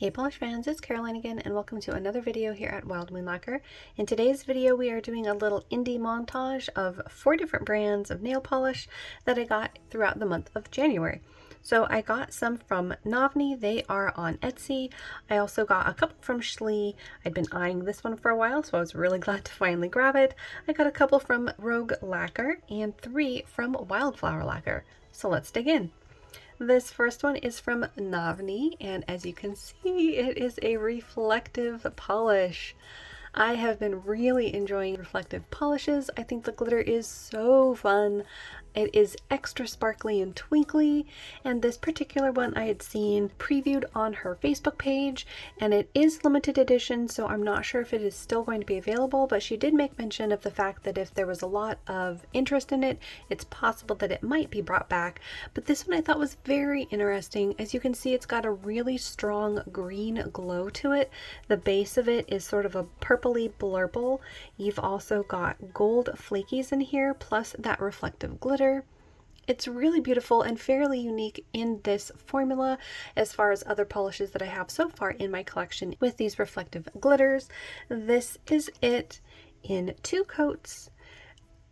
Hey polish fans, it's Caroline again and welcome to another video here at Wildflower Lacquer. In today's video we are doing a little indie montage of 4 different brands of nail polish that I got throughout the month of January. So I got some from Navni, they are on Etsy. I also got a couple from Shleee. I'd been eyeing this one for a while, so I was really glad to finally grab it. I got a couple from Rogue Lacquer and 3 from Wildflower Lacquer. So let's dig in. This first one is from Navni, and as you can see, it is a reflective polish. I have been really enjoying reflective polishes. I think the glitter is so fun. It is extra sparkly and twinkly, and this particular one I had seen previewed on her Facebook page, and it is limited edition, so I'm not sure if it is still going to be available, but she did make mention of the fact that if there was a lot of interest in it, it's possible that it might be brought back. But this one I thought was very interesting. As you can see, it's got a really strong green glow to it. The base of it is sort of a purpley blurple. You've also got gold flakies in here, plus that reflective glitter. It's really beautiful and fairly unique in this formula as far as other polishes that I have so far in my collection with these reflective glitters. This is it in 2 coats.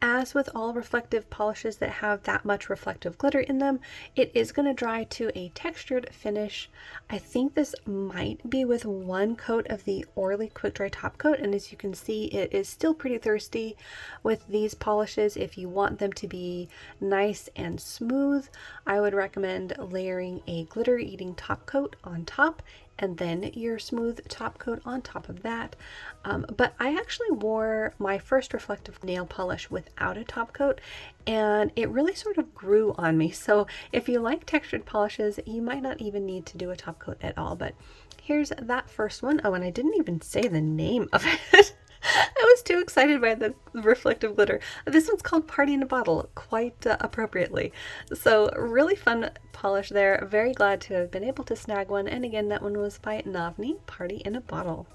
As with all reflective polishes that have that much reflective glitter in them, it is going to dry to a textured finish. I think this might be with 1 coat of the Orly Quick Dry Top Coat, and as you can see, it is still pretty thirsty. With these polishes, if you want them to be nice and smooth, I would recommend layering a glitter eating top coat on top and then your smooth top coat on top of that. But I actually wore my first reflective nail polish without a top coat, and it really sort of grew on me. So if you like textured polishes, you might not even need to do a top coat at all. But here's that first one. Oh, and I didn't even say the name of it. I was too excited by the reflective glitter. This one's called Party in a Bottle, quite appropriately. So really fun polish there. Very glad to have been able to snag one. And again, that one was by Navni, Party in a Bottle.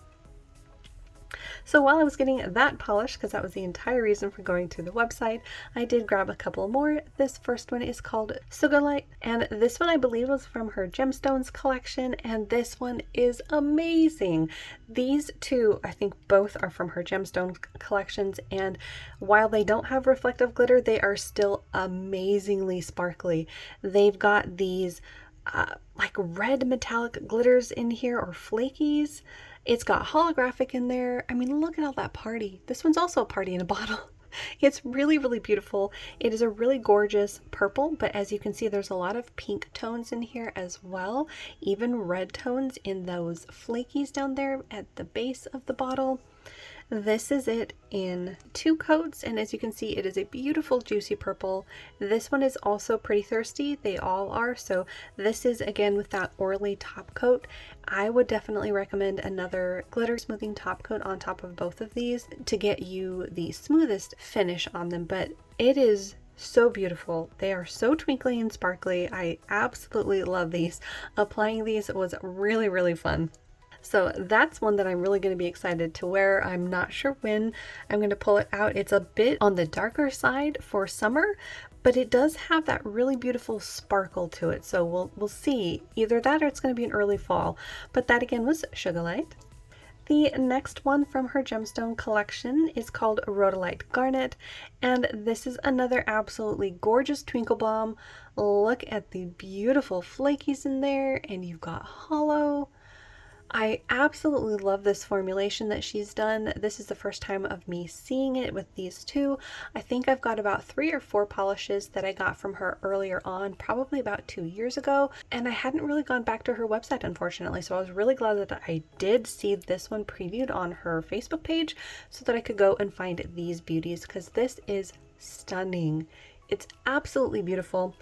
So while I was getting that polish, because that was the entire reason for going to the website, I did grab a couple more. This first one is called Sugarlight, and this one I believe was from her Gemstones collection, and this one is amazing. These two, I think both are from her Gemstone collections, and while they don't have reflective glitter, they are still amazingly sparkly. They've got these like red metallic glitters in here, or flakies. It's got holographic in there. I mean, look at all that party. This one's also a party in a bottle. It's really, really beautiful. It is a really gorgeous purple, but as you can see, there's a lot of pink tones in here as well. Even red tones in those flakies down there at the base of the bottle. This is it in 2 coats, and as you can see, it is a beautiful juicy purple. This one is also pretty thirsty. They all are. So this is again with that Orly top coat. I would definitely recommend another glitter smoothing top coat on top of both of these to get you the smoothest finish on them, but it is so beautiful. They are so twinkly and sparkly. I absolutely love these. Applying these was really, really fun. So that's one that I'm really going to be excited to wear. I'm not sure when I'm going to pull it out. It's a bit on the darker side for summer, but it does have that really beautiful sparkle to it. So we'll see. Either that or it's going to be an early fall. But that again was Sugarlight. The next one from her Gemstone collection is called Rhodolite Garnet, and this is another absolutely gorgeous twinkle bomb. Look at the beautiful flakies in there, and you've got hollow. I absolutely love this formulation that she's done. This is the first time of me seeing it with these two. I think I've got about 3 or 4 polishes that I got from her earlier on, probably about 2 years ago, and I hadn't really gone back to her website, unfortunately, so I was really glad that I did see this one previewed on her Facebook page so that I could go and find these beauties, because this is stunning. It's absolutely beautiful.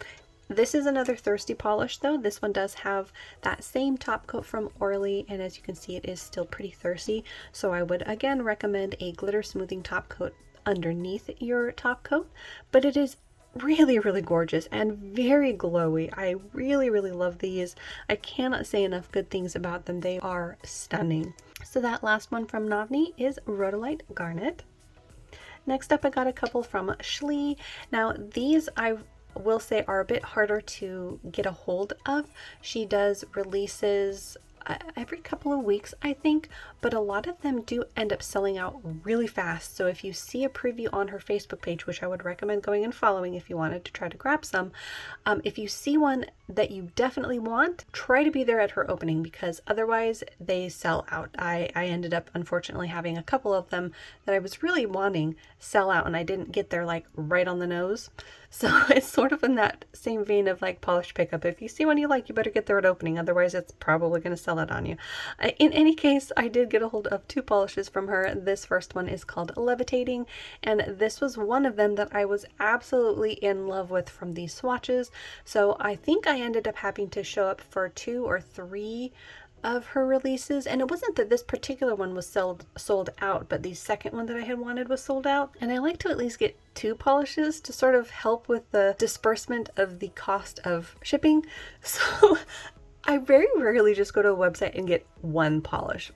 This is another thirsty polish though. This one does have that same top coat from Orly, and as you can see, it is still pretty thirsty. So I would again recommend a glitter smoothing top coat underneath your top coat, but it is really, really gorgeous and very glowy. I really, really love these. I cannot say enough good things about them. They are stunning. So that last one from Navni is Rhodolite Garnet. Next up, I got a couple from Shleee. Now these I will say are a bit harder to get a hold of. She does releases every couple of weeks, I think, but a lot of them do end up selling out really fast. So if you see a preview on her Facebook page, which I would recommend going and following if you wanted to try to grab some, if you see one that you definitely want, try to be there at her opening, because otherwise they sell out. I ended up unfortunately having a couple of them that I was really wanting sell out, and I didn't get there like right on the nose. So it's sort of in that same vein of like polish pickup. If you see one you like, you better get there at opening, otherwise it's probably going to sell it on you. In any case, I did get a hold of 2 polishes from her. This first one is called Levitating, and this was one of them that I was absolutely in love with from these swatches. So I think I ended up having to show up for 2 or 3 of her releases, and it wasn't that this particular one was sold out, but the second one that I had wanted was sold out. And I like to at least get 2 polishes to sort of help with the disbursement of the cost of shipping. So I very rarely just go to a website and get 1 polish.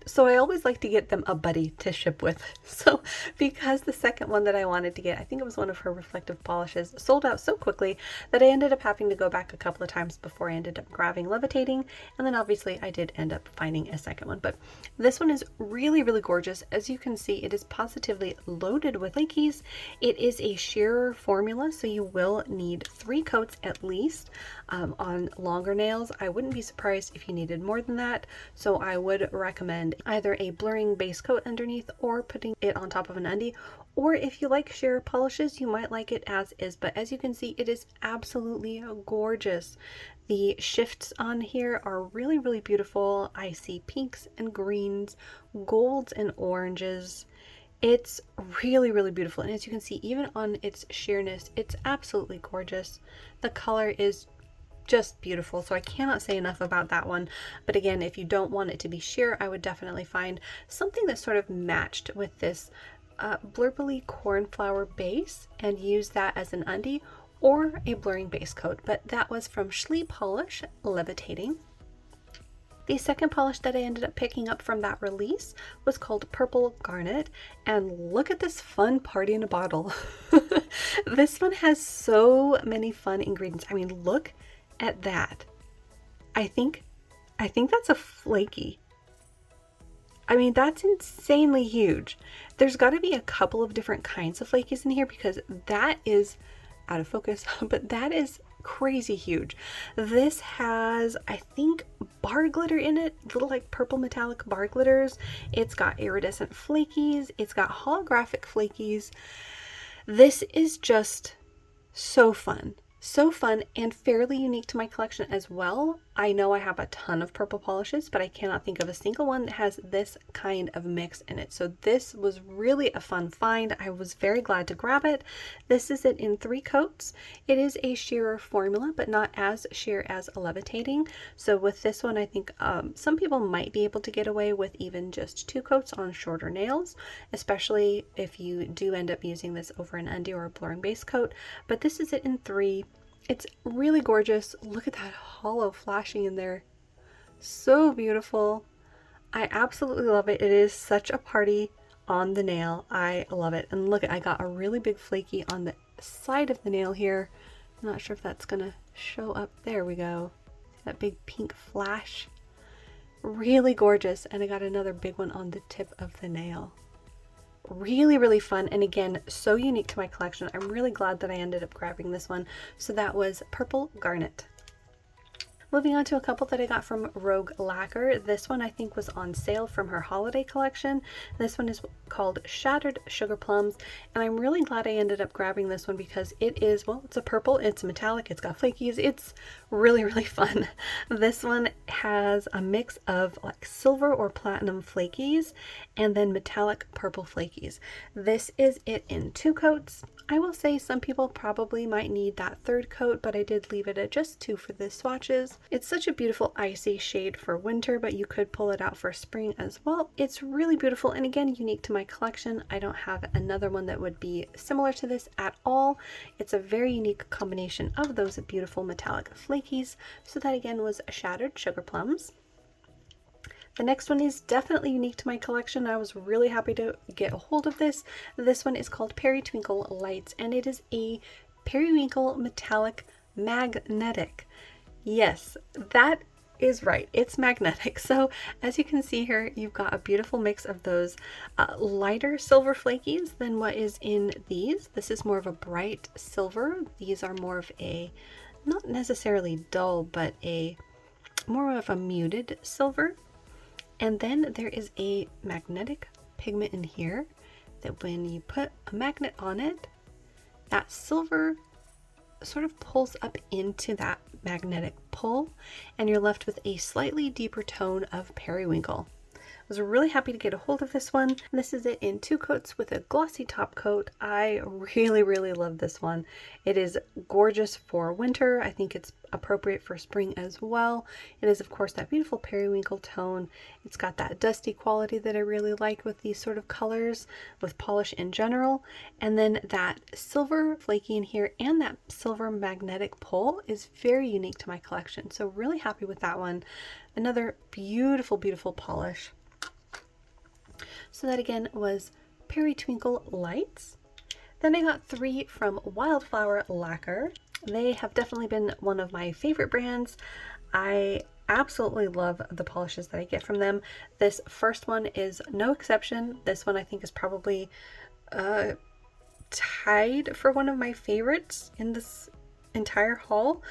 So I always like to get them a buddy to ship with. So because the second one that I wanted to get, I think it was one of her reflective polishes, sold out so quickly that I ended up having to go back a couple of times before I ended up grabbing Levitating. And then obviously I did end up finding a second one. But this one is really, really gorgeous. As you can see, it is positively loaded with flakies. It is a shearer formula, so you will need 3 coats at least. On longer nails, I wouldn't be surprised if you needed more than that. So I would recommend either a blurring base coat underneath or putting it on top of an undie, or if you like sheer polishes, you might like it as is. But as you can see, it is absolutely gorgeous. The shifts on here are really, really beautiful. I see pinks and greens, golds and oranges. It's really, really beautiful. And as you can see, even on its sheerness, it's absolutely gorgeous. The color is just beautiful, so I cannot say enough about that one. But again, if you don't want it to be sheer, I would definitely find something that sort of matched with this blurbly cornflower base and use that as an undie or a blurring base coat. But that was from Shleee Polish, Levitating. The second polish that I ended up picking up from that release was called Purple Garnet, and look at this fun party in a bottle. This one has so many fun ingredients. I mean, look at that. I think that's a flaky. I mean, that's insanely huge. There's got to be a couple of different kinds of flakies in here, because that is out of focus, but that is crazy huge. This has, I think, bar glitter in it, little like purple metallic bar glitters. It's got iridescent flakies. It's got holographic flakies. This is just so fun. So fun and fairly unique to my collection as well. I know I have a ton of purple polishes, but I cannot think of a single one that has this kind of mix in it. So this was really a fun find. I was very glad to grab it. This is it in 3 coats. It is a shearer formula, but not as sheer as a Levitating. So with this one, I think some people might be able to get away with even just 2 coats on shorter nails, especially if you do end up using this over an undie or a blurring base coat. But this is it in 3. It's really gorgeous. Look at that hollow flashing in there. So beautiful. I absolutely love it. It is such a party on the nail. I love it. And look, I got a really big flaky on the side of the nail here. I'm not sure if that's gonna show up. There we go. See that big pink flash? Really gorgeous. And I got another big one on the tip of the nail. Really, really fun, and again, so unique to my collection. I'm really glad that I ended up grabbing this one. So that was Purple Garnet. Moving on to a couple that I got from Rogue Lacquer. This one I think was on sale from her holiday collection. This one is called Shattered Sugar Plums, and I'm really glad I ended up grabbing this one because it is, well, it's a purple, it's metallic, it's got flakies, it's really, really fun. This one has a mix of like silver or platinum flakies and then metallic purple flakies. This is it in 2 coats. I will say some people probably might need that 3rd coat, but I did leave it at just 2 for the swatches. It's such a beautiful icy shade for winter, but you could pull it out for spring as well. It's really beautiful, and again, unique to my collection. I don't have another one that would be similar to this at all. It's a very unique combination of those beautiful metallic flakies. So that again was Shattered Sugar Plums. The next one is definitely unique to my collection. I was really happy to get a hold of this. This one is called Periwinkle Lights, and it is a periwinkle metallic magnetic. Yes, that is right. It's magnetic. So as you can see here, you've got a beautiful mix of those lighter silver flakies than what is in these. This is more of a bright silver. These are more of a, not necessarily dull, but a more of a muted silver. And then there is a magnetic pigment in here that when you put a magnet on it, that silver sort of pulls up into that magnetic pull, and you're left with a slightly deeper tone of periwinkle. I was really happy to get a hold of this one. This is it in 2 coats with a glossy top coat. I really love this one. It is gorgeous for winter. I think it's appropriate for spring as well. It is of course that beautiful periwinkle tone. It's got that dusty quality that I really like with these sort of colors, with polish in general. And then that silver flaky in here and that silver magnetic pull is very unique to my collection. So really happy with that one. Another beautiful polish. So that again was Peritwinkle Lights. Then I got 3 from Wildflower Lacquer. They have definitely been one of my favorite brands. I absolutely love the polishes that I get from them. This first one is no exception. This one I think is probably tied for one of my favorites in this entire haul,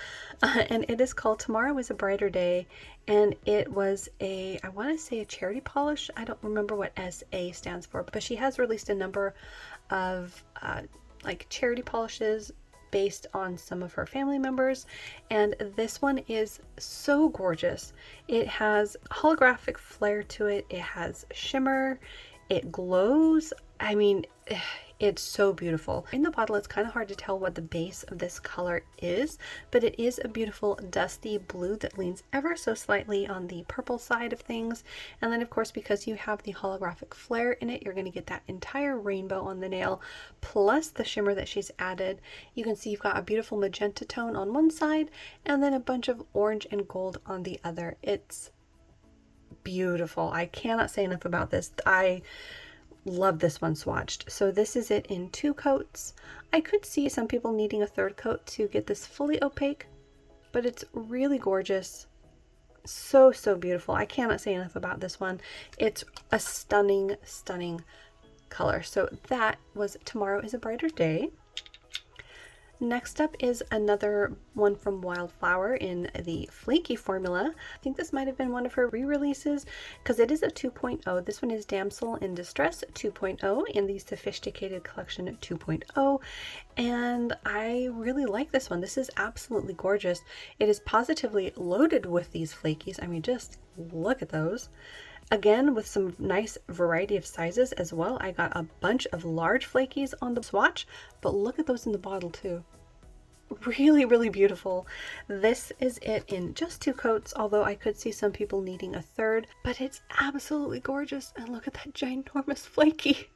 and it is called Tomorrow is a Brighter Day, and it was a, I want to say a charity polish. I don't remember what SA stands for, but she has released a number of like charity polishes based on some of her family members, and this one is so gorgeous. It has holographic flair to it, it has shimmer, it glows. I mean, it's so beautiful. In the bottle, it's kind of hard to tell what the base of this color is, but it is a beautiful dusty blue that leans ever so slightly on the purple side of things. And then of course, because you have the holographic flare in it, you're going to get that entire rainbow on the nail, plus the shimmer that she's added. You can see you've got a beautiful magenta tone on one side, and then a bunch of orange and gold on the other. It's beautiful. I cannot say enough about this. I love this one swatched. So this is it in 2 coats. I could see some people needing a 3rd coat to get this fully opaque, but it's really gorgeous. So beautiful. I cannot say enough about this one. It's a stunning color. So that was Tomorrow is a Brighter Day. Next up is another one from Wildflower in the flaky formula. I think this might have been one of her re-releases because it is a 2.0. This one is Damsel in Distress 2.0 in the Sophisticated Collection 2.0, and I really like this one. This is absolutely gorgeous. It is positively loaded with these flakies. I mean, just look at those. Again, with some nice variety of sizes as well. I got a bunch of large flakies on the swatch, but look at those in the bottle too. Really beautiful. This is it in just 2 coats, although I could see some people needing a 3rd, but it's absolutely gorgeous. And look at that ginormous flaky.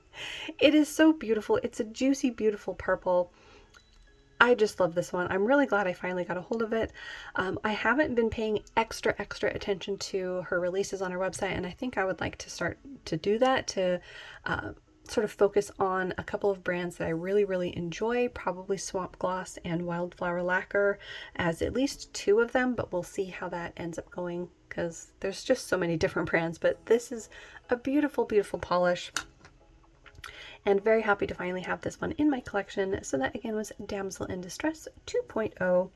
It is so beautiful. It's a juicy, beautiful purple. I just love this one. I'm really glad I finally got a hold of it. I haven't been paying extra attention to her releases on her website, and I think I would like to start to do that, to sort of focus on a couple of brands that I really enjoy, probably Swamp Gloss and Wildflower Lacquer as at least 2 of them, but we'll see how that ends up going because there's just so many different brands. But this is a beautiful polish, and very happy to finally have this one in my collection. So that again was Damsel in Distress 2.0.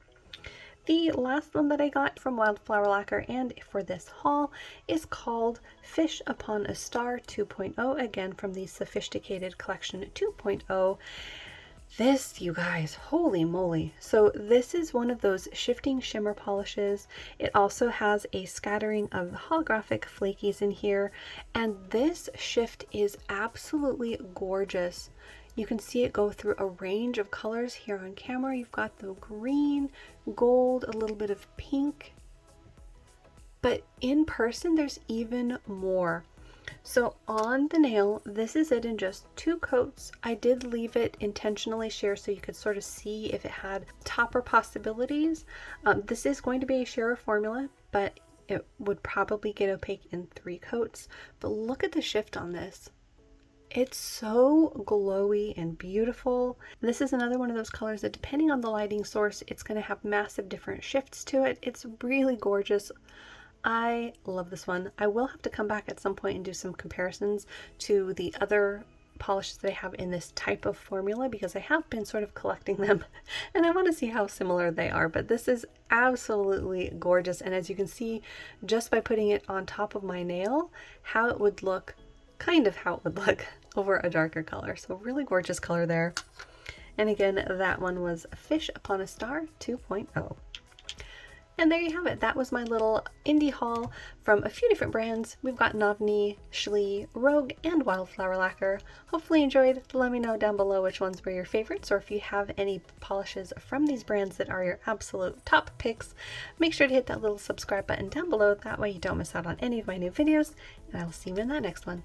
The last one that I got from Wildflower Lacquer and for this haul is called Fish Upon a Star 2.0, again from the Sophisticated Collection 2.0. This, you guys, holy moly. So this is one of those shifting shimmer polishes. It also has a scattering of holographic flakies in here, and this shift is absolutely gorgeous. You can see it go through a range of colors here on camera. You've got the green, gold, a little bit of pink, but in person there's even more. So on the nail, this is it in just 2 coats. I did leave it intentionally sheer so you could sort of see if it had topper possibilities. This is going to be a shearer formula, but it would probably get opaque in 3 coats. But look at the shift on this. It's so glowy and beautiful. This is another one of those colors that, depending on the lighting source, it's going to have massive different shifts to it. It's really gorgeous. I love this one. I will have to come back at some point and do some comparisons to the other polishes that I have in this type of formula, because I have been sort of collecting them and I want to see how similar they are. But this is absolutely gorgeous, and as you can see just by putting it on top of my nail, how it would look, kind of how it would look over a darker color. So really gorgeous color there. And again, that one was Fish Upon a Star 2.0. And there you have it. That was my little indie haul from a few different brands. We've got Navni, Shleee, Rogue, and Wildflower Lacquer. Hopefully you enjoyed. Let me know down below which ones were your favorites, or if you have any polishes from these brands that are your absolute top picks. Make sure to hit that little subscribe button down below. That way you don't miss out on any of my new videos, and I will see you in that next one.